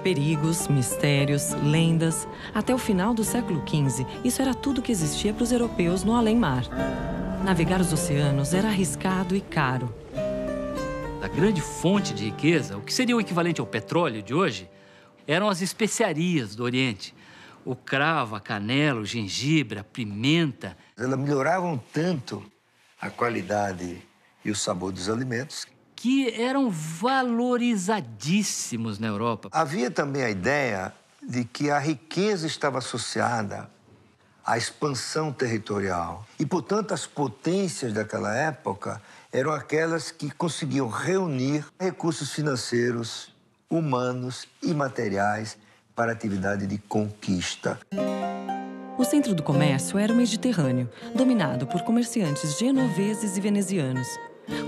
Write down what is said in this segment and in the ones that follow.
Perigos, mistérios, lendas. Até o final do século XV, isso era tudo que existia para os europeus no além-mar. Navegar os oceanos era arriscado e caro. A grande fonte de riqueza, o que seria o equivalente ao petróleo de hoje, eram as especiarias do Oriente. O cravo, a canela, o gengibre, a pimenta. Elas melhoravam tanto a qualidade e o sabor dos alimentos Que eram valorizadíssimos na Europa. Havia também a ideia de que a riqueza estava associada à expansão territorial. E, portanto, as potências daquela época eram aquelas que conseguiam reunir recursos financeiros, humanos e materiais para a atividade de conquista. O centro do comércio era o Mediterrâneo, dominado por comerciantes genoveses e venezianos.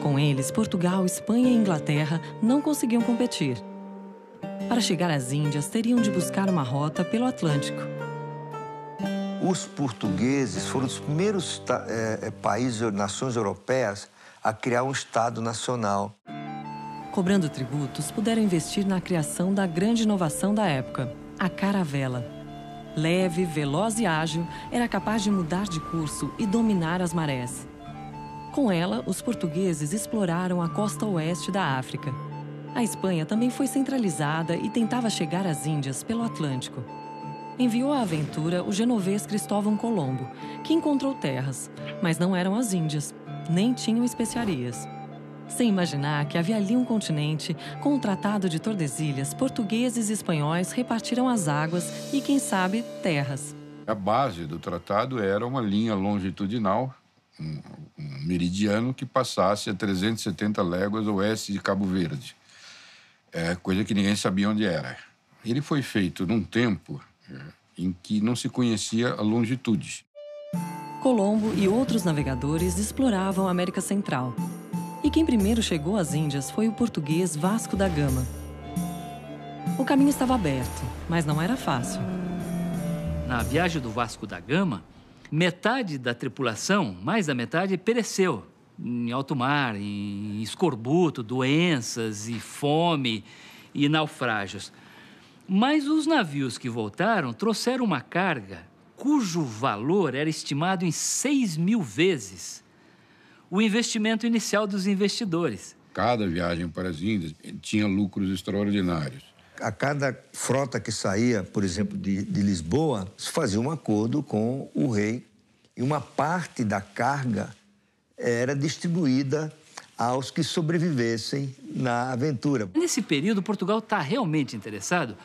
Com eles, Portugal, Espanha e Inglaterra não conseguiam competir. Para chegar às Índias, teriam de buscar uma rota pelo Atlântico. Os portugueses foram os primeiros países, nações europeias, a criar um Estado nacional. Cobrando tributos, puderam investir na criação da grande inovação da época, a caravela. Leve, veloz e ágil, era capaz de mudar de curso e dominar as marés. Com ela, os portugueses exploraram a costa oeste da África. A Espanha também foi centralizada e tentava chegar às Índias pelo Atlântico. Enviou à aventura o genovês Cristóvão Colombo, que encontrou terras, mas não eram as Índias, nem tinham especiarias. Sem imaginar que havia ali um continente, com o Tratado de Tordesilhas, portugueses e espanhóis repartiram as águas e, quem sabe, terras. A base do tratado era uma linha longitudinal, um meridiano que passasse a 370 léguas oeste de Cabo Verde. Coisa que ninguém sabia onde era. Ele foi feito num tempo em que não se conhecia a longitude. Colombo e outros navegadores exploravam a América Central. E quem primeiro chegou às Índias foi o português Vasco da Gama. O caminho estava aberto, mas não era fácil. Na viagem do Vasco da Gama, metade da tripulação, mais da metade, pereceu em alto mar, em escorbuto, doenças e fome e naufrágios. Mas os navios que voltaram trouxeram uma carga cujo valor era estimado em 6.000 vezes o investimento inicial dos investidores. Cada viagem para as Índias tinha lucros extraordinários. A cada frota que saía, por exemplo, de Lisboa, se fazia um acordo com o rei e uma parte da carga era distribuída aos que sobrevivessem na aventura. Nesse período, Portugal está realmente interessado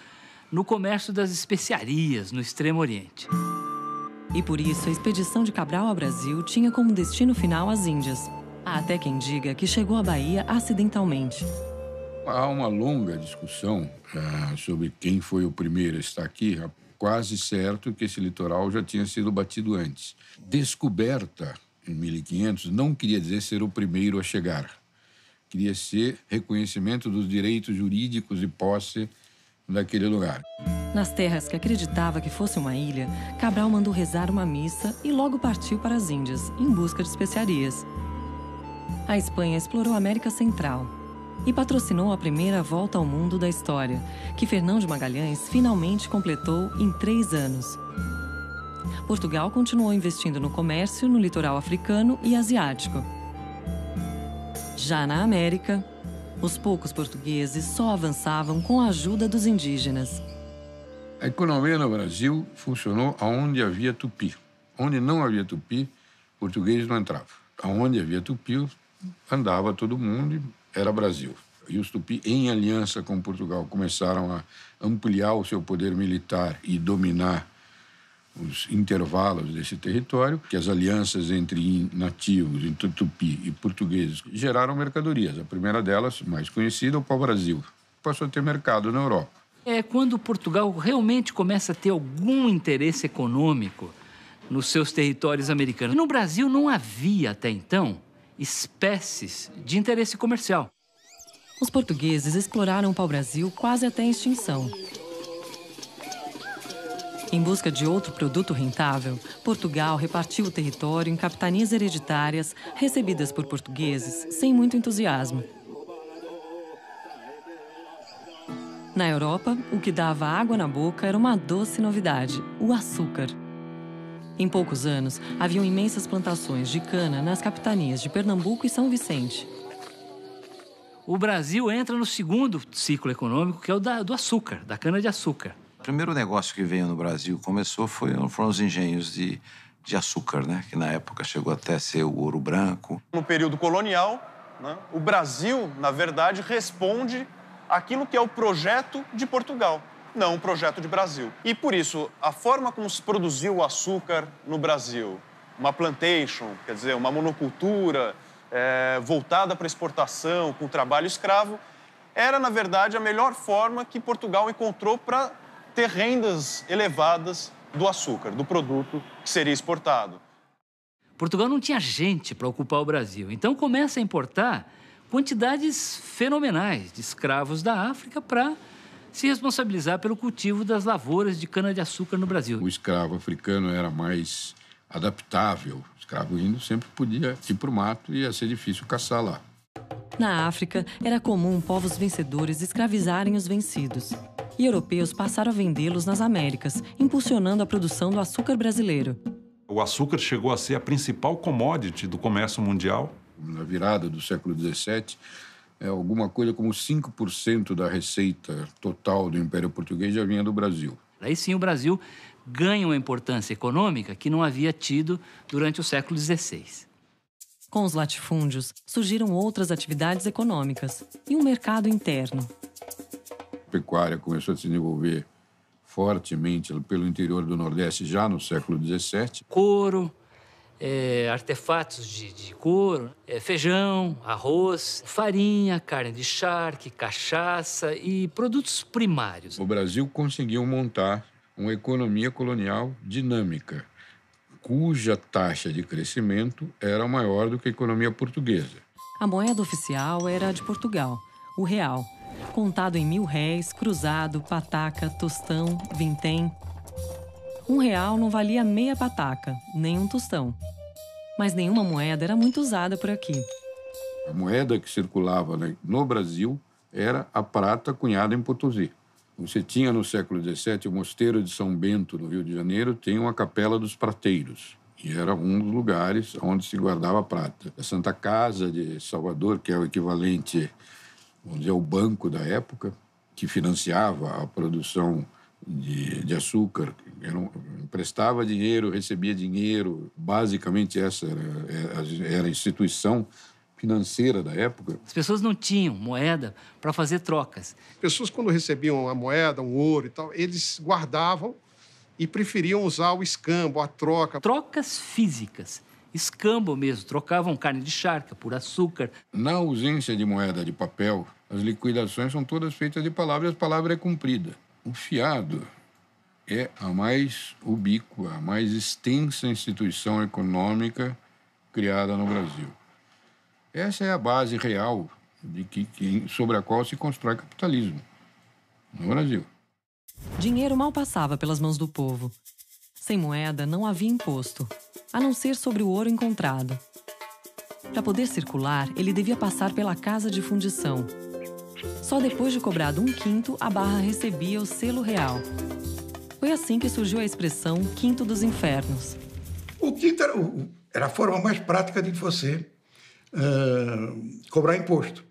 no comércio das especiarias no Extremo Oriente. E por isso, a expedição de Cabral ao Brasil tinha como destino final as Índias. Há até quem diga que chegou à Bahia acidentalmente. Há uma longa discussão sobre quem foi o primeiro a estar aqui. É quase certo que esse litoral já tinha sido batido antes. Descoberta em 1500 não queria dizer ser o primeiro a chegar. Queria ser reconhecimento dos direitos jurídicos e posse daquele lugar. Nas terras que acreditava que fosse uma ilha, Cabral mandou rezar uma missa e logo partiu para as Índias, em busca de especiarias. A Espanha explorou a América Central e patrocinou a primeira volta ao mundo da história, que Fernão de Magalhães finalmente completou em 3 anos. Portugal continuou investindo no comércio no litoral africano e asiático. Já na América, os poucos portugueses só avançavam com a ajuda dos indígenas. A economia no Brasil funcionou aonde havia tupi. Onde não havia tupi, português não entrava. Aonde havia tupi, andava todo mundo e era Brasil. E os tupi, em aliança com Portugal, começaram a ampliar o seu poder militar e dominar os intervalos desse território, que as alianças entre nativos, entre tupi e portugueses, geraram mercadorias. A primeira delas, mais conhecida, o pau-brasil. Passou a ter mercado na Europa. É quando Portugal realmente começa a ter algum interesse econômico nos seus territórios americanos. No Brasil não havia, até então, espécies de interesse comercial. Os portugueses exploraram o pau-brasil quase até a extinção. Em busca de outro produto rentável, Portugal repartiu o território em capitanias hereditárias recebidas por portugueses sem muito entusiasmo. Na Europa, o que dava água na boca era uma doce novidade: o açúcar. Em poucos anos, haviam imensas plantações de cana nas capitanias de Pernambuco e São Vicente. O Brasil entra no segundo ciclo econômico, que é o do açúcar, da cana-de-açúcar. O primeiro negócio que veio no Brasil, foram os engenhos de açúcar, né? Que na época chegou até a ser o Ouro Branco. No período colonial, né, o Brasil, na verdade, responde àquilo que é o projeto de Portugal, não o projeto de Brasil. E, por isso, a forma como se produziu o açúcar no Brasil, uma plantation, quer dizer, uma monocultura voltada para exportação, com trabalho escravo, era, na verdade, a melhor forma que Portugal encontrou para ter rendas elevadas do açúcar, do produto que seria exportado. Portugal não tinha gente para ocupar o Brasil, então começa a importar quantidades fenomenais de escravos da África para se responsabilizar pelo cultivo das lavouras de cana-de-açúcar no Brasil. O escravo africano era mais adaptável. O escravo índio sempre podia ir para o mato e ia ser difícil caçar lá. Na África, era comum povos vencedores escravizarem os vencidos. E europeus passaram a vendê-los nas Américas, impulsionando a produção do açúcar brasileiro. O açúcar chegou a ser a principal commodity do comércio mundial. Na virada do século XVII, alguma coisa como 5% da receita total do Império Português já vinha do Brasil. Aí sim o Brasil ganha uma importância econômica que não havia tido durante o século XVI. Com os latifúndios, surgiram outras atividades econômicas e um mercado interno. A pecuária começou a se desenvolver fortemente pelo interior do Nordeste já no século XVII. Couro, artefatos de couro, feijão, arroz, farinha, carne de charque, cachaça e produtos primários. O Brasil conseguiu montar uma economia colonial dinâmica, cuja taxa de crescimento era maior do que a economia portuguesa. A moeda oficial era a de Portugal, o real, contado em 1.000 réis, cruzado, pataca, tostão, vintém. R$1 não valia meia pataca, nem um tostão. Mas nenhuma moeda era muito usada por aqui. A moeda que circulava no Brasil era a prata cunhada em Potosí. Você tinha no século XVII o Mosteiro de São Bento, no Rio de Janeiro, tem uma Capela dos Prateiros. E era um dos lugares onde se guardava a prata. A Santa Casa de Salvador, que é o equivalente, vamos dizer, ao banco da época, que financiava a produção de açúcar, emprestava dinheiro, recebia dinheiro. Basicamente, essa era a instituição financeira da época. As pessoas não tinham moeda para fazer trocas. Pessoas, quando recebiam a moeda, um ouro e tal, eles guardavam e preferiam usar o escambo, a troca. Trocas físicas, escambo mesmo, trocavam carne de charca por açúcar. Na ausência de moeda de papel, as liquidações são todas feitas de palavra e a palavra é cumprida. O fiado é a mais ubíqua, a mais extensa instituição econômica criada no Brasil. Essa é a base real sobre a qual se constrói capitalismo no Brasil. Dinheiro mal passava pelas mãos do povo. Sem moeda não havia imposto, a não ser sobre o ouro encontrado. Para poder circular, ele devia passar pela casa de fundição. Só depois de cobrado 1/5, a barra recebia o selo real. Foi assim que surgiu a expressão quinto dos infernos. O quinto era a forma mais prática de você cobrar imposto.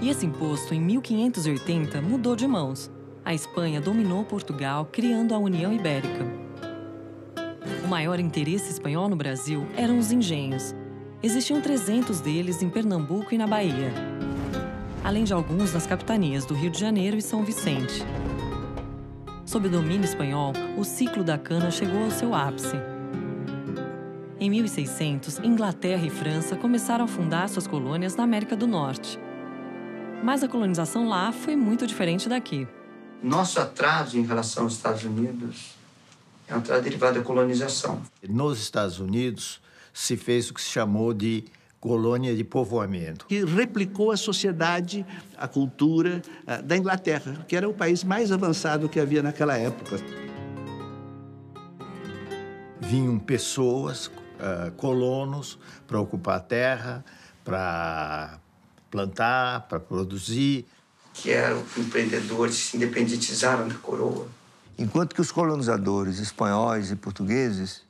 E esse imposto, em 1580, mudou de mãos. A Espanha dominou Portugal, criando a União Ibérica. O maior interesse espanhol no Brasil eram os engenhos. Existiam 300 deles em Pernambuco e na Bahia, além de alguns nas capitanias do Rio de Janeiro e São Vicente. Sob o domínio espanhol, o ciclo da cana chegou ao seu ápice. Em 1600, Inglaterra e França começaram a fundar suas colônias na América do Norte. Mas a colonização lá foi muito diferente daqui. Nosso atraso em relação aos Estados Unidos é um atraso derivado da colonização. Nos Estados Unidos, se fez o que se chamou de colônia de povoamento, que replicou a sociedade, a cultura da Inglaterra, que era o país mais avançado que havia naquela época. Vinham pessoas, colonos, para ocupar a terra, para plantar, para produzir. que eram empreendedores que se independentizaram da coroa. Enquanto que os colonizadores espanhóis e portugueses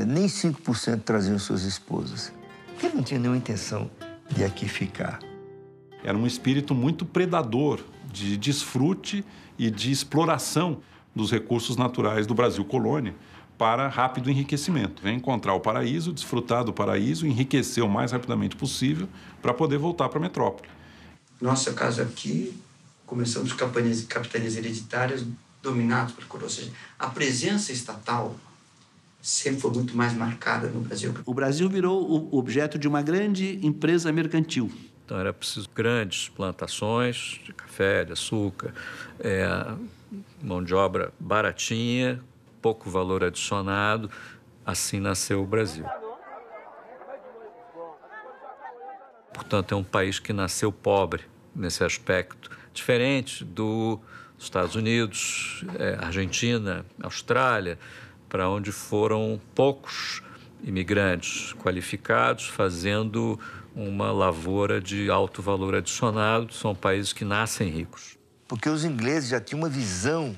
nem 5% traziam suas esposas. Porque não tinha nenhuma intenção de aqui ficar. Era um espírito muito predador, de desfrute e de exploração dos recursos naturais do Brasil colônia para rápido enriquecimento. Vem encontrar o paraíso, desfrutar do paraíso, enriquecer o mais rapidamente possível para poder voltar para a metrópole. Nossa casa aqui, começamos com capitanias hereditárias dominadas por coroa. Ou seja, a presença estatal sempre foi muito mais marcada no Brasil. O Brasil virou o objeto de uma grande empresa mercantil. Então, era preciso grandes plantações de café, de açúcar, mão de obra baratinha, pouco valor adicionado. Assim nasceu o Brasil. Portanto, é um país que nasceu pobre nesse aspecto, diferente dos Estados Unidos, Argentina, Austrália, para onde foram poucos imigrantes qualificados fazendo uma lavoura de alto valor adicionado. São países que nascem ricos. Porque os ingleses já tinham uma visão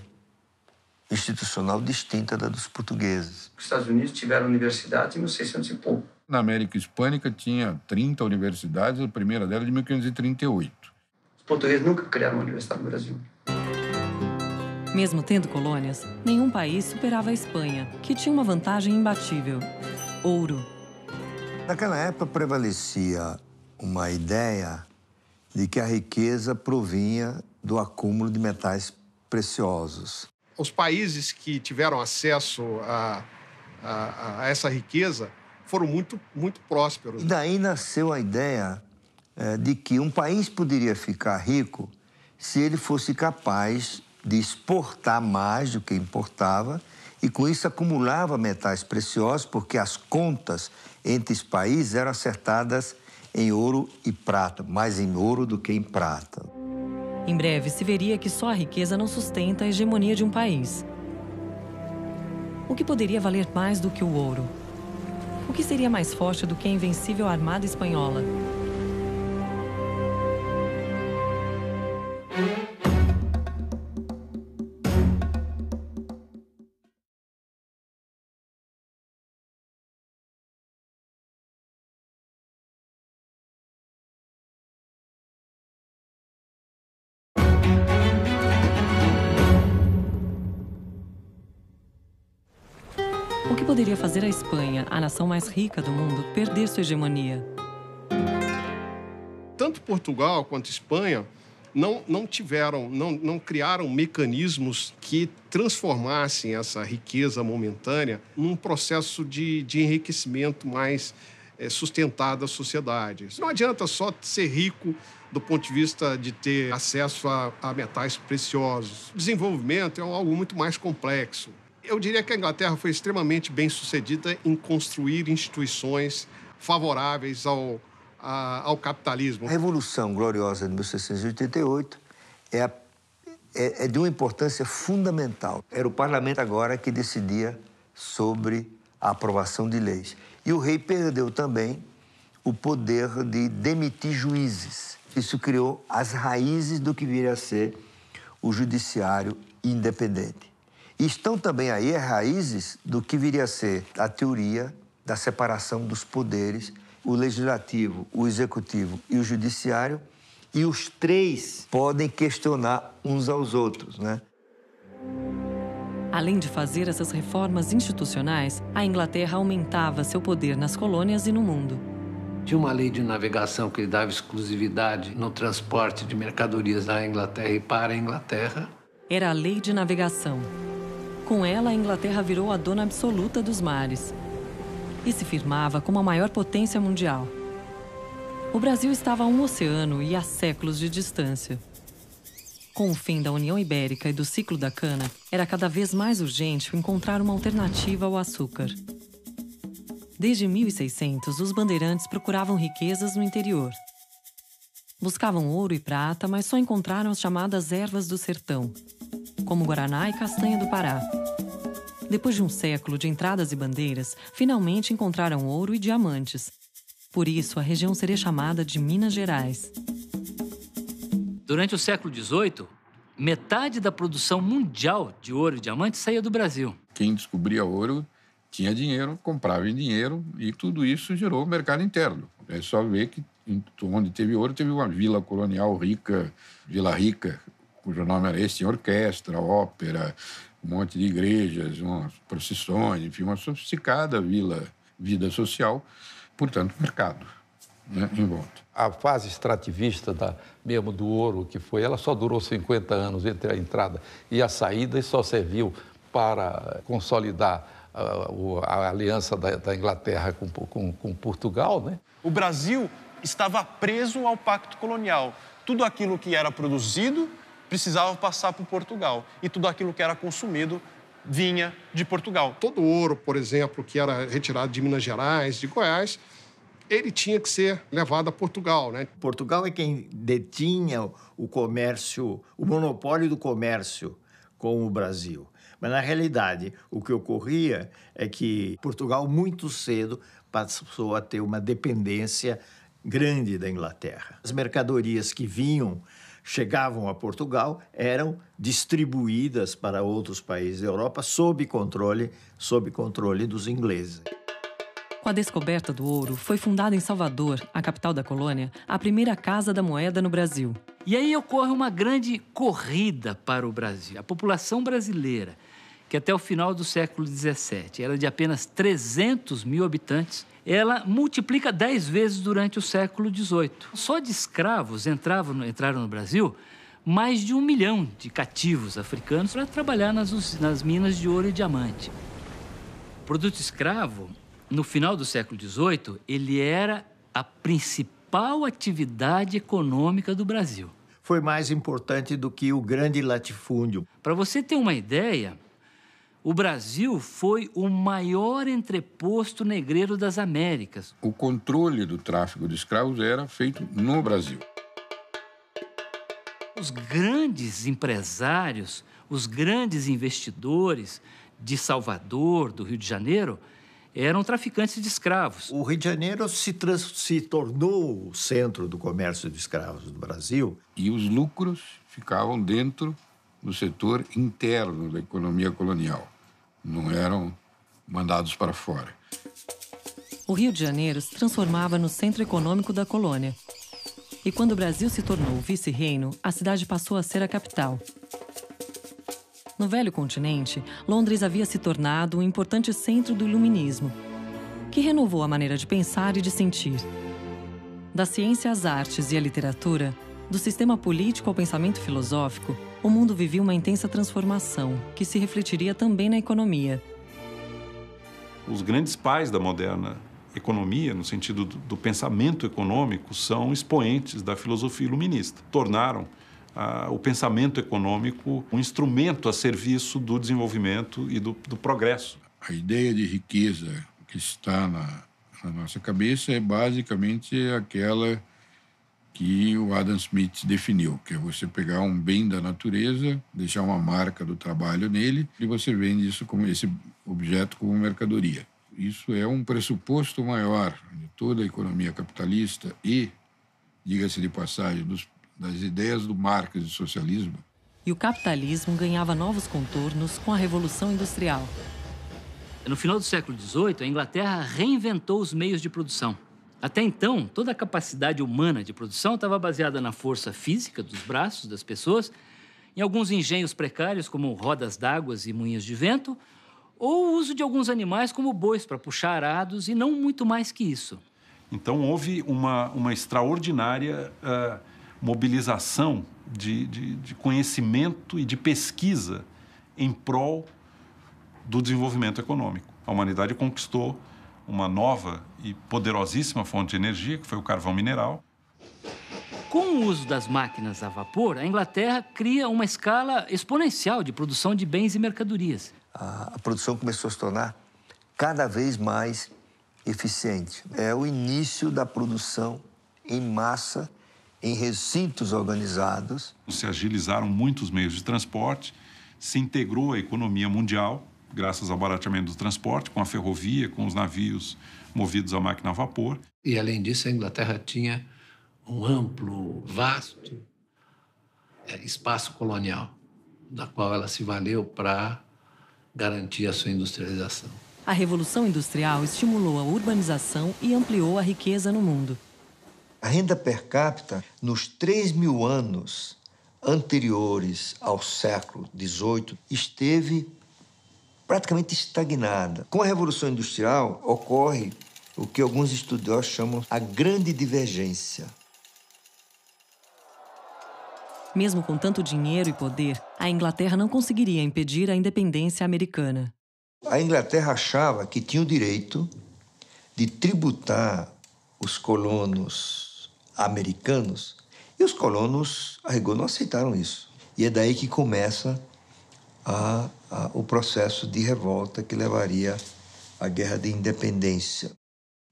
institucional distinta da dos portugueses. Os Estados Unidos tiveram universidades em 1600 e pouco. Na América Hispânica tinha 30 universidades, a primeira dela de 1538. Os portugueses nunca criaram uma universidade no Brasil. Mesmo tendo colônias, nenhum país superava a Espanha, que tinha uma vantagem imbatível: ouro. Naquela época prevalecia uma ideia de que a riqueza provinha do acúmulo de metais preciosos. Os países que tiveram acesso a essa riqueza foram muito prósperos. E daí nasceu a ideia de que um país poderia ficar rico se ele fosse capaz de exportar mais do que importava e, com isso, acumulava metais preciosos, porque as contas entre os países eram acertadas em ouro e prata, mais em ouro do que em prata. Em breve, se veria que só a riqueza não sustenta a hegemonia de um país. O que poderia valer mais do que o ouro? O que seria mais forte do que a invencível armada espanhola? O que poderia fazer a Espanha, a nação mais rica do mundo, perder sua hegemonia? Tanto Portugal quanto Espanha não criaram mecanismos que transformassem essa riqueza momentânea num processo de enriquecimento mais sustentado da sociedade. Não adianta só ser rico do ponto de vista de ter acesso a metais preciosos. O desenvolvimento é algo muito mais complexo. Eu diria que a Inglaterra foi extremamente bem-sucedida em construir instituições favoráveis ao capitalismo. A Revolução Gloriosa de 1688 é de uma importância fundamental. Era o parlamento agora que decidia sobre a aprovação de leis. E o rei perdeu também o poder de demitir juízes. Isso criou as raízes do que viria a ser o judiciário independente. E estão também aí as raízes do que viria a ser a teoria da separação dos poderes, o legislativo, o executivo e o judiciário, e os três podem questionar uns aos outros, né? Além de fazer essas reformas institucionais, a Inglaterra aumentava seu poder nas colônias e no mundo. Tinha uma lei de navegação que dava exclusividade no transporte de mercadorias da Inglaterra e para a Inglaterra. Era a Lei de Navegação. Com ela, a Inglaterra virou a dona absoluta dos mares e se firmava como a maior potência mundial. O Brasil estava a um oceano e a séculos de distância. Com o fim da União Ibérica e do ciclo da cana, era cada vez mais urgente encontrar uma alternativa ao açúcar. Desde 1600, os bandeirantes procuravam riquezas no interior. Buscavam ouro e prata, mas só encontraram as chamadas ervas do sertão, como guaraná e castanha do Pará. Depois de um século de entradas e bandeiras, finalmente encontraram ouro e diamantes. Por isso, a região seria chamada de Minas Gerais. Durante o século XVIII, metade da produção mundial de ouro e diamante saía do Brasil. Quem descobria ouro tinha dinheiro, comprava em dinheiro, e tudo isso gerou o mercado interno. É só ver que onde teve ouro, teve uma vila colonial rica, Vila Rica, cujo nome era esse, tinha orquestra, ópera, um monte de igrejas, umas procissões, enfim, uma sofisticada vida social, portanto, mercado, né, em volta. A fase extrativista mesmo do ouro que foi, ela só durou 50 anos entre a entrada e a saída e só serviu para consolidar a aliança da Inglaterra com Portugal, né? O Brasil estava preso ao pacto colonial. Tudo aquilo que era produzido precisava passar por Portugal e tudo aquilo que era consumido vinha de Portugal. Todo o ouro, por exemplo, que era retirado de Minas Gerais, de Goiás, ele tinha que ser levado a Portugal, né? Portugal é quem detinha o comércio, o monopólio do comércio com o Brasil. Mas, na realidade, o que ocorria é que Portugal, muito cedo, passou a ter uma dependência grande da Inglaterra. As mercadorias que chegavam a Portugal, eram distribuídas para outros países da Europa sob controle dos ingleses. Com a descoberta do ouro, foi fundada em Salvador, a capital da colônia, a primeira Casa da Moeda no Brasil. E aí ocorre uma grande corrida para o Brasil. A população brasileira, que até o final do século XVII era de apenas 300 mil habitantes, ela multiplica 10 vezes durante o século XVIII. Só de escravos entraram no Brasil mais de 1 milhão de cativos africanos para trabalhar nas minas de ouro e diamante. O produto escravo, no final do século XVIII, ele era a principal atividade econômica do Brasil. Foi mais importante do que o grande latifúndio. Para você ter uma ideia, o Brasil foi o maior entreposto negreiro das Américas. O controle do tráfico de escravos era feito no Brasil. Os grandes empresários, os grandes investidores de Salvador, do Rio de Janeiro, eram traficantes de escravos. O Rio de Janeiro se tornou o centro do comércio de escravos do Brasil. E os lucros ficavam dentro do setor interno da economia colonial. Não eram mandados para fora. O Rio de Janeiro se transformava no centro econômico da colônia. E quando o Brasil se tornou vice-reino, a cidade passou a ser a capital. No velho continente, Londres havia se tornado um importante centro do iluminismo, que renovou a maneira de pensar e de sentir. Da ciência às artes e à literatura, do sistema político ao pensamento filosófico, o mundo vivia uma intensa transformação, que se refletiria também na economia. Os grandes pais da moderna economia, no sentido do pensamento econômico, são expoentes da filosofia iluminista. Tornaram o pensamento econômico um instrumento a serviço do desenvolvimento e do progresso. A ideia de riqueza que está na nossa cabeça é basicamente aquela que o Adam Smith definiu, que é você pegar um bem da natureza, deixar uma marca do trabalho nele e você vende isso como esse objeto como mercadoria. Isso é um pressuposto maior de toda a economia capitalista e, diga-se de passagem, das ideias do Marx e do socialismo. E o capitalismo ganhava novos contornos com a Revolução Industrial. No final do século XVIII, a Inglaterra reinventou os meios de produção. Até então, toda a capacidade humana de produção estava baseada na força física dos braços das pessoas, em alguns engenhos precários, como rodas d'água e moinhos de vento, ou o uso de alguns animais, como bois, para puxar arados, e não muito mais que isso. Então, houve uma extraordinária mobilização de conhecimento e de pesquisa em prol do desenvolvimento econômico. A humanidade conquistou uma nova e poderosíssima fonte de energia, que foi o carvão mineral. Com o uso das máquinas a vapor, a Inglaterra cria uma escala exponencial de produção de bens e mercadorias. A produção começou a se tornar cada vez mais eficiente. É o início da produção em massa, em recintos organizados. Se agilizaram muitos meios de transporte, se integrou a economia mundial, graças ao barateamento do transporte, com a ferrovia, com os navios movidos a máquina a vapor. E, além disso, a Inglaterra tinha um amplo, vasto espaço colonial, da qual ela se valeu para garantir a sua industrialização. A Revolução Industrial estimulou a urbanização e ampliou a riqueza no mundo. A renda per capita, nos 3.000 anos anteriores ao século XVIII, esteve praticamente estagnada. Com a Revolução Industrial, ocorre o que alguns estudiosos chamam a grande divergência. Mesmo com tanto dinheiro e poder, a Inglaterra não conseguiria impedir a independência americana. A Inglaterra achava que tinha o direito de tributar os colonos americanos e os colonos, a rigor, não aceitaram isso. E é daí que começa o processo de revolta que levaria à Guerra de Independência.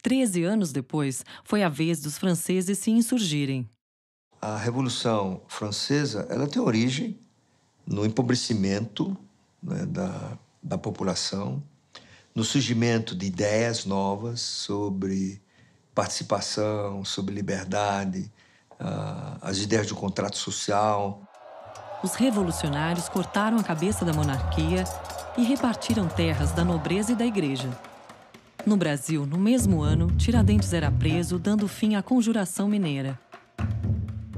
13 anos depois, foi a vez dos franceses se insurgirem. A Revolução Francesa ela tem origem no empobrecimento, né, da população, no surgimento de ideias novas sobre participação, sobre liberdade, as ideias do contrato social. Os revolucionários cortaram a cabeça da monarquia e repartiram terras da nobreza e da igreja. No Brasil, no mesmo ano, Tiradentes era preso, dando fim à Conjuração Mineira.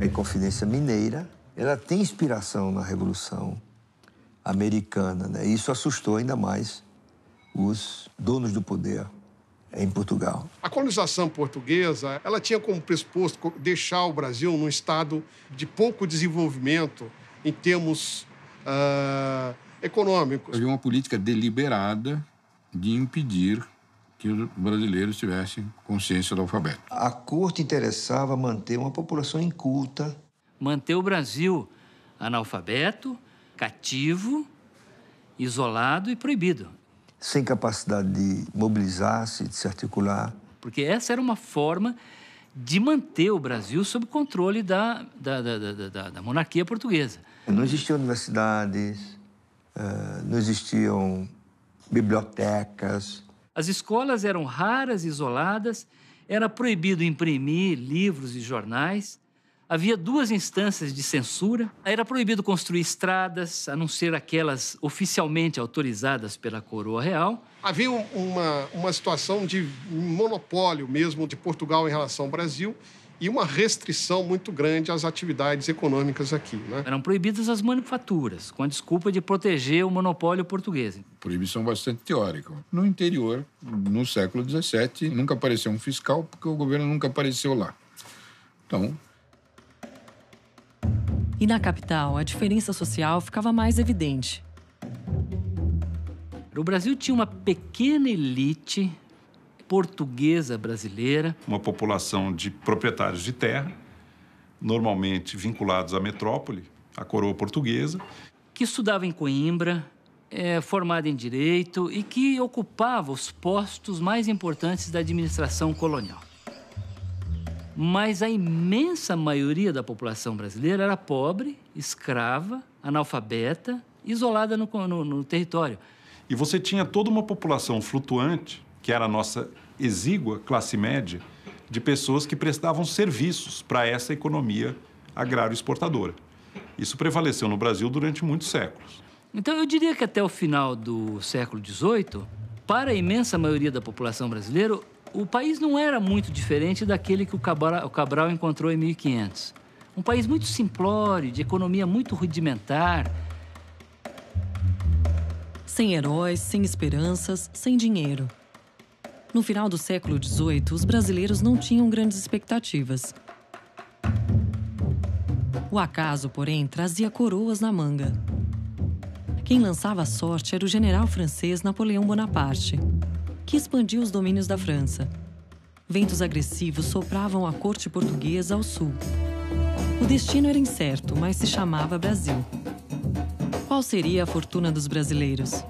A Inconfidência Mineira, ela tem inspiração na Revolução Americana, né? Isso assustou ainda mais os donos do poder em Portugal. A colonização portuguesa, ela tinha como pressuposto deixar o Brasil num estado de pouco desenvolvimento em termos econômicos. Havia uma política deliberada de impedir que os brasileiros tivessem consciência do alfabeto. A corte interessava manter uma população inculta. Manter o Brasil analfabeto, cativo, isolado e proibido. Sem capacidade de mobilizar-se, de se articular. Porque essa era uma forma de manter o Brasil sob controle da monarquia portuguesa. Não existiam universidades, não existiam bibliotecas. As escolas eram raras, isoladas, era proibido imprimir livros e jornais, havia 2 instâncias de censura, era proibido construir estradas, a não ser aquelas oficialmente autorizadas pela coroa real. Havia uma situação de monopólio mesmo de Portugal em relação ao Brasil e uma restrição muito grande às atividades econômicas aqui, né? Eram proibidas as manufaturas, com a desculpa de proteger o monopólio português. Proibição bastante teórica. No interior, no século XVII, nunca apareceu um fiscal, porque o governo nunca apareceu lá. Então... E na capital, a diferença social ficava mais evidente. O Brasil tinha uma pequena elite portuguesa brasileira. Uma população de proprietários de terra, normalmente vinculados à metrópole, à coroa portuguesa. Que estudava em Coimbra, formada em Direito e que ocupava os postos mais importantes da administração colonial. Mas a imensa maioria da população brasileira era pobre, escrava, analfabeta, isolada no território. E você tinha toda uma população flutuante, que era a nossa exígua classe média, de pessoas que prestavam serviços para essa economia agrário-exportadora. Isso prevaleceu no Brasil durante muitos séculos. Então, eu diria que até o final do século XVIII, para a imensa maioria da população brasileira, o país não era muito diferente daquele que o Cabral encontrou em 1500. Um país muito simplório, de economia muito rudimentar. Sem heróis, sem esperanças, sem dinheiro. No final do século XVIII, os brasileiros não tinham grandes expectativas. O acaso, porém, trazia coroas na manga. Quem lançava a sorte era o general francês Napoleão Bonaparte, que expandiu os domínios da França. Ventos agressivos sopravam a corte portuguesa ao sul. O destino era incerto, mas se chamava Brasil. Qual seria a fortuna dos brasileiros?